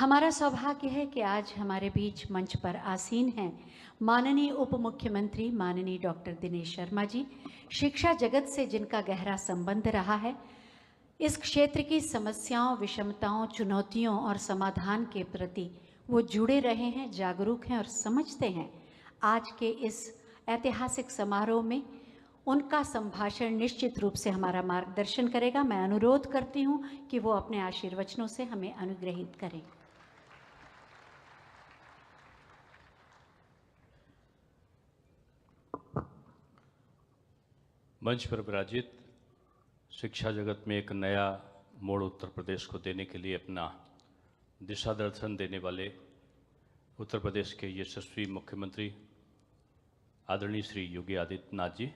हमारा सौभाग्य है कि आज हमारे बीच मंच पर आसीन हैं माननीय उप मुख्यमंत्री माननीय डॉक्टर दिनेश शर्मा जी। शिक्षा जगत से जिनका गहरा संबंध रहा है, इस क्षेत्र की समस्याओं, विषमताओं, चुनौतियों और समाधान के प्रति वो जुड़े रहे हैं, जागरूक हैं और समझते हैं। आज के इस ऐतिहासिक समारोह में उनका संभाषण निश्चित रूप से हमारा मार्गदर्शन करेगा। मैं अनुरोध करती हूँ कि वो अपने आशीर्वचनों से हमें अनुग्रहित करें। मंच पर विराजित शिक्षा जगत में एक नया मोड़ उत्तर प्रदेश को देने के लिए अपना दिशा दर्शन देने वाले उत्तर प्रदेश के यशस्वी मुख्यमंत्री आदरणीय श्री योगी आदित्यनाथ जी,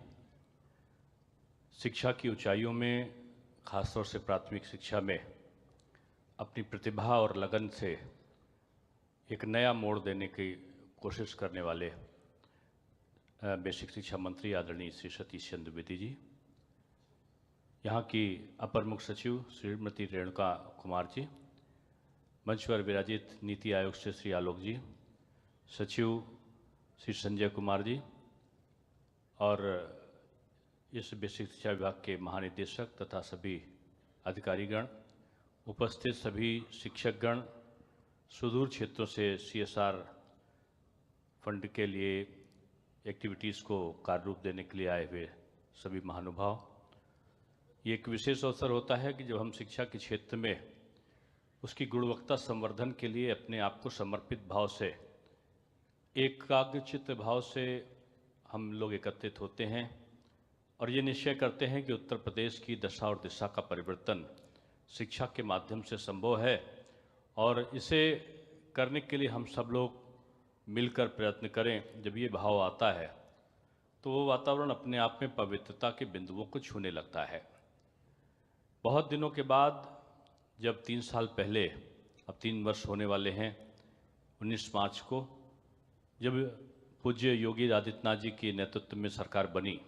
शिक्षा की ऊंचाइयों में, खासतौर से प्राथमिक शिक्षा में अपनी प्रतिभा और लगन से एक नया मोड़ देने की कोशिश करने वाले बेसिक शिक्षा मंत्री आदरणीय श्री सतीश चंद्र द्विवेदी जी, यहाँ की अपर मुख्य सचिव श्रीमती रेणुका कुमार जी, मंच पर विराजित नीति आयोग से श्री आलोक जी, सचिव श्री संजय कुमार जी और इस बेसिक शिक्षा विभाग के महानिदेशक तथा सभी अधिकारीगण, उपस्थित सभी शिक्षकगण, सुदूर क्षेत्रों से सीएसआर फंड के लिए एक्टिविटीज़ को कार्य रूप देने के लिए आए हुए सभी महानुभाव, ये एक विशेष अवसर होता है कि जब हम शिक्षा के क्षेत्र में उसकी गुणवत्ता संवर्धन के लिए अपने आप को समर्पित भाव से, एकाग्रचित्त भाव से हम लोग एकत्रित होते हैं और ये निश्चय करते हैं कि उत्तर प्रदेश की दशा और दिशा का परिवर्तन शिक्षा के माध्यम से संभव है और इसे करने के लिए हम सब लोग मिलकर प्रयत्न करें। जब ये भाव आता है तो वो वातावरण अपने आप में पवित्रता के बिंदुओं को छूने लगता है। बहुत दिनों के बाद, जब 3 साल पहले, अब 3 वर्ष होने वाले हैं, 19 मार्च को जब पूज्य योगी आदित्यनाथ जी के नेतृत्व में सरकार बनी,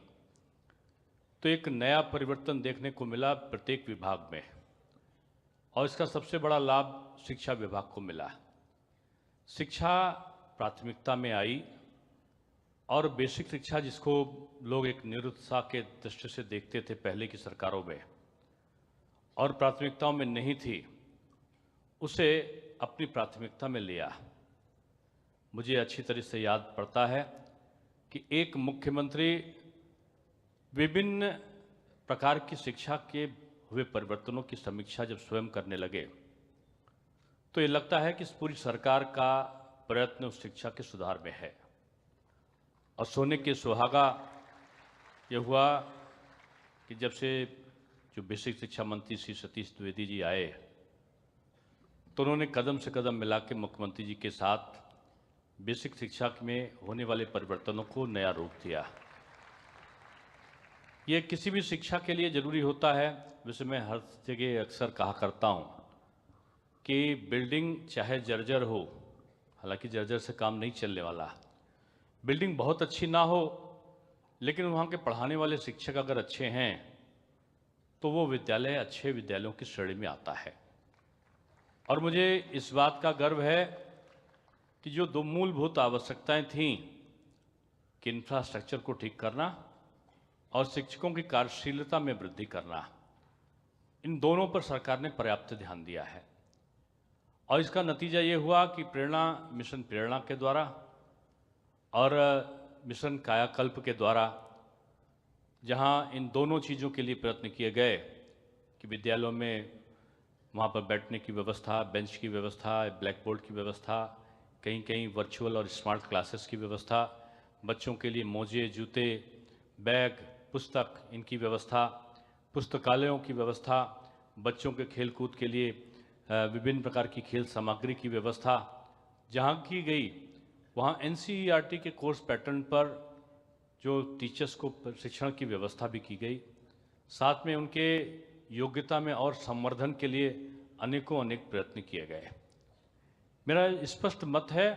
तो एक नया परिवर्तन देखने को मिला प्रत्येक विभाग में और इसका सबसे बड़ा लाभ शिक्षा विभाग को मिला। शिक्षा प्राथमिकता में आई और बेसिक शिक्षा, जिसको लोग एक निरुत्साह के दृष्टि से देखते थे पहले की सरकारों में और प्राथमिकताओं में नहीं थी, उसे अपनी प्राथमिकता में लिया। मुझे अच्छी तरह से याद पड़ता है कि एक मुख्यमंत्री विभिन्न प्रकार की शिक्षा के हुए परिवर्तनों की समीक्षा जब स्वयं करने लगे तो ये लगता है कि इस पूरी सरकार का प्रयत्न उस शिक्षा के सुधार में है। और सोने के सुहागा ये हुआ कि जब से जो बेसिक शिक्षा मंत्री श्री सतीश द्विवेदी जी आए तो उन्होंने कदम से कदम मिला के मुख्यमंत्री जी के साथ बेसिक शिक्षा में होने वाले परिवर्तनों को नया रूप दिया। ये किसी भी शिक्षा के लिए ज़रूरी होता है। वैसे मैं हर जगह अक्सर कहा करता हूँ कि बिल्डिंग चाहे जर्जर हो, हालांकि जर्जर से काम नहीं चलने वाला, बिल्डिंग बहुत अच्छी ना हो लेकिन वहाँ के पढ़ाने वाले शिक्षक अगर अच्छे हैं तो वो विद्यालय अच्छे विद्यालयों की श्रेणी में आता है। और मुझे इस बात का गर्व है कि जो 2 मूलभूत आवश्यकताएं थीं कि इंफ्रास्ट्रक्चर को ठीक करना और शिक्षकों की कार्यशीलता में वृद्धि करना, इन दोनों पर सरकार ने पर्याप्त ध्यान दिया है। और इसका नतीजा ये हुआ कि मिशन प्रेरणा के द्वारा और मिशन कायाकल्प के द्वारा, जहां इन दोनों चीज़ों के लिए प्रयत्न किए गए कि विद्यालयों में वहां पर बैठने की व्यवस्था, बेंच की व्यवस्था, ब्लैक बोर्ड की व्यवस्था, कहीं कहीं वर्चुअल और स्मार्ट क्लासेस की व्यवस्था, बच्चों के लिए मोजे, जूते, बैग, पुस्तक, इनकी व्यवस्था, पुस्तकालयों की व्यवस्था, बच्चों के खेल कूद के लिए विभिन्न प्रकार की खेल सामग्री की व्यवस्था जहाँ की गई, वहाँ एनसीईआरटी के कोर्स पैटर्न पर जो टीचर्स को प्रशिक्षण की व्यवस्था भी की गई। साथ में उनके योग्यता में और संवर्धन के लिए अनेकों अनेक प्रयत्न किए गए। मेरा स्पष्ट मत है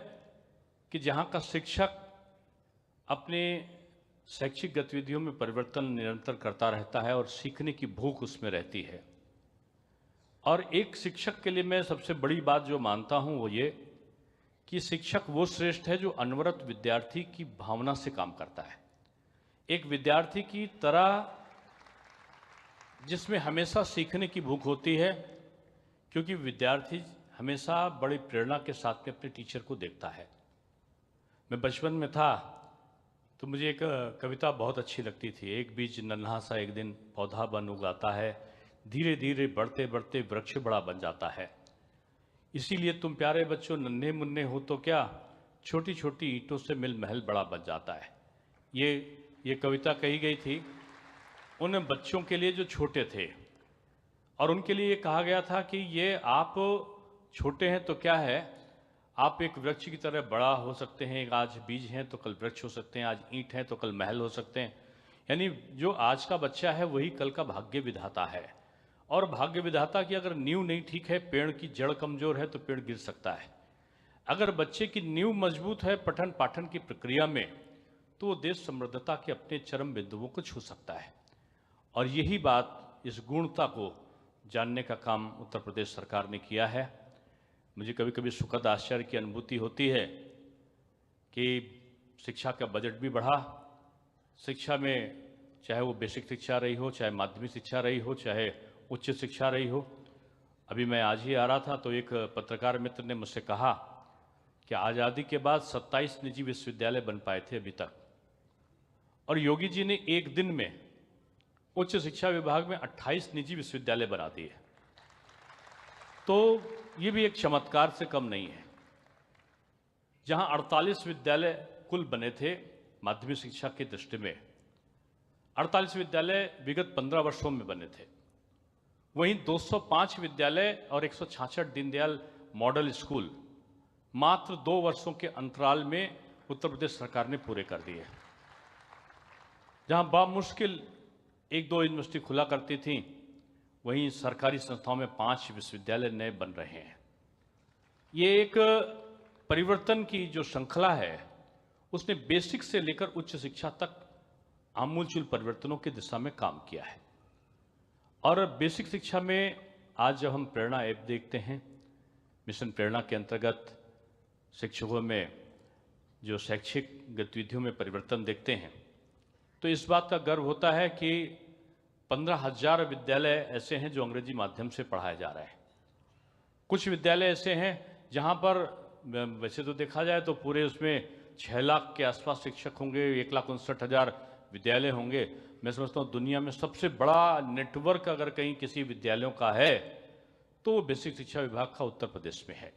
कि जहाँ का शिक्षक अपने शैक्षिक गतिविधियों में परिवर्तन निरंतर करता रहता है और सीखने की भूख उसमें रहती है, और एक शिक्षक के लिए मैं सबसे बड़ी बात जो मानता हूं वो ये कि शिक्षक वो श्रेष्ठ है जो अनवरत विद्यार्थी की भावना से काम करता है, एक विद्यार्थी की तरह जिसमें हमेशा सीखने की भूख होती है, क्योंकि विद्यार्थी हमेशा बड़ी प्रेरणा के साथ में अपने टीचर को देखता है। मैं बचपन में था तो मुझे एक कविता बहुत अच्छी लगती थी, एक बीज नन्हा सा एक दिन पौधा बन उगाता है, धीरे धीरे बढ़ते बढ़ते वृक्ष बड़ा बन जाता है। इसीलिए तुम प्यारे बच्चों नन्हे मुन्ने हो तो क्या, छोटी छोटी ईंटों से मिल महल बड़ा बन जाता है। ये कविता कही गई थी उन बच्चों के लिए जो छोटे थे, और उनके लिए ये कहा गया था कि ये आप छोटे हैं तो क्या है, आप एक वृक्ष की तरह बड़ा हो सकते हैं। आज बीज हैं तो कल वृक्ष हो सकते हैं, आज ईंट हैं तो कल महल हो सकते हैं। यानी जो आज का बच्चा है वही कल का भाग्य विधाता है, और भाग्य विधाता की अगर नींव नहीं ठीक है, पेड़ की जड़ कमजोर है तो पेड़ गिर सकता है। अगर बच्चे की नींव मजबूत है पठन पाठन की प्रक्रिया में, तो वो देश समृद्धता के अपने चरम बिंदुओं को छू सकता है। और यही बात, इस गुणता को जानने का काम उत्तर प्रदेश सरकार ने किया है। मुझे कभी कभी सुखद आश्चर्य की अनुभूति होती है कि शिक्षा का बजट भी बढ़ा। शिक्षा में चाहे वो बेसिक शिक्षा रही हो, चाहे माध्यमिक शिक्षा रही हो, चाहे उच्च शिक्षा रही हो। अभी मैं आज ही आ रहा था तो एक पत्रकार मित्र ने मुझसे कहा कि आज़ादी के बाद 27 निजी विश्वविद्यालय बन पाए थे अभी तक, और योगी जी ने एक दिन में उच्च शिक्षा विभाग में 28 निजी विश्वविद्यालय बना दिए। तो ये भी एक चमत्कार से कम नहीं है। जहां 48 विद्यालय कुल बने थे माध्यमिक शिक्षा की दृष्टि में, 48 विद्यालय विगत 15 वर्षों में बने थे, वहीं 205 विद्यालय और 166 दीनदयाल मॉडल स्कूल मात्र 2 वर्षों के अंतराल में उत्तर प्रदेश सरकार ने पूरे कर दिए। जहां बामुश्किल 1-2 यूनिवर्सिटी खुला करती थी, वहीं सरकारी संस्थाओं में 5 विश्वविद्यालय नए बन रहे हैं। ये एक परिवर्तन की जो श्रृंखला है, उसने बेसिक से लेकर उच्च शिक्षा तक आमूलचूल परिवर्तनों की दिशा में काम किया है। और बेसिक शिक्षा में आज जब हम प्रेरणा ऐप देखते हैं, मिशन प्रेरणा के अंतर्गत शिक्षकों में जो शैक्षिक गतिविधियों में परिवर्तन देखते हैं, तो इस बात का गर्व होता है कि 15,000 विद्यालय ऐसे हैं जो अंग्रेजी माध्यम से पढ़ाए जा रहे हैं। कुछ विद्यालय ऐसे हैं जहां पर वैसे तो देखा जाए तो पूरे उसमें 6 लाख के आसपास शिक्षक होंगे, 1,59,000 विद्यालय होंगे। मैं समझता हूँ दुनिया में सबसे बड़ा नेटवर्क अगर कहीं किसी विद्यालयों का है तो वो बेसिक शिक्षा विभाग का उत्तर प्रदेश में है।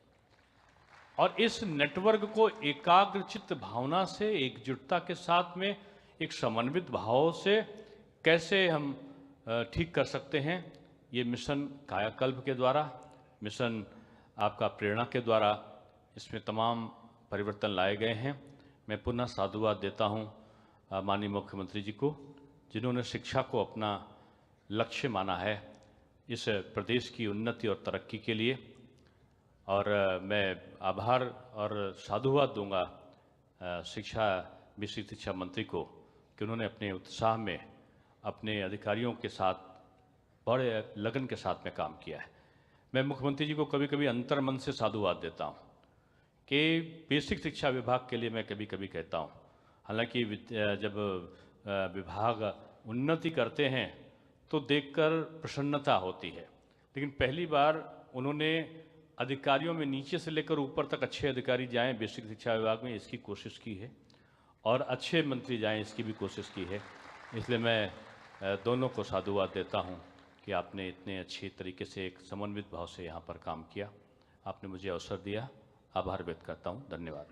और इस नेटवर्क को एकाग्रचित्त भावना से, एकजुटता के साथ में, एक समन्वित भाव से कैसे हम ठीक कर सकते हैं, ये मिशन कायाकल्प के द्वारा, मिशन आपका प्रेरणा के द्वारा इसमें तमाम परिवर्तन लाए गए हैं। मैं पुनः साधुवाद देता हूं माननीय मुख्यमंत्री जी को, जिन्होंने शिक्षा को अपना लक्ष्य माना है इस प्रदेश की उन्नति और तरक्की के लिए। और मैं आभार और साधुवाद दूंगा बेसिक शिक्षा मंत्री को कि उन्होंने अपने उत्साह में अपने अधिकारियों के साथ बड़े लगन के साथ में काम किया है। मैं मुख्यमंत्री जी को कभी कभी अंतर्मन से साधुवाद देता हूं कि बेसिक शिक्षा विभाग के लिए मैं कभी कभी कहता हूं, हालांकि जब विभाग उन्नति करते हैं तो देखकर प्रसन्नता होती है, लेकिन पहली बार उन्होंने अधिकारियों में नीचे से लेकर ऊपर तक अच्छे अधिकारी जाएं बेसिक शिक्षा विभाग में, इसकी कोशिश की है, और अच्छे मंत्री जाएं इसकी भी कोशिश की है। इसलिए मैं दोनों को साधुवाद देता हूं कि आपने इतने अच्छे तरीके से एक समन्वित भाव से यहाँ पर काम किया। आपने मुझे अवसर दिया, आभार व्यक्त करता हूं। धन्यवाद।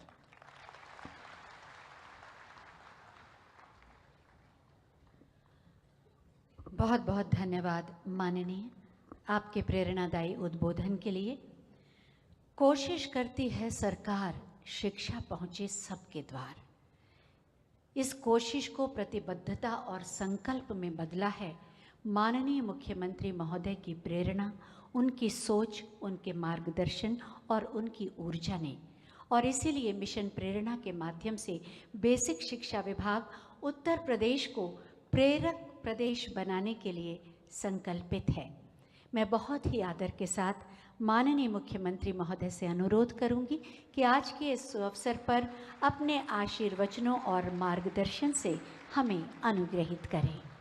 बहुत बहुत धन्यवाद माननीय, आपके प्रेरणादायी उद्बोधन के लिए। कोशिश करती है सरकार शिक्षा पहुंचे सबके द्वार। इस कोशिश को प्रतिबद्धता और संकल्प में बदला है माननीय मुख्यमंत्री महोदय की प्रेरणा, उनकी सोच, उनके मार्गदर्शन और उनकी ऊर्जा ने। और इसीलिए मिशन प्रेरणा के माध्यम से बेसिक शिक्षा विभाग उत्तर प्रदेश को प्रेरक प्रदेश बनाने के लिए संकल्पित है। मैं बहुत ही आदर के साथ माननीय मुख्यमंत्री महोदय से अनुरोध करूंगी कि आज के इस अवसर पर अपने आशीर्वचनों और मार्गदर्शन से हमें अनुग्रहित करें।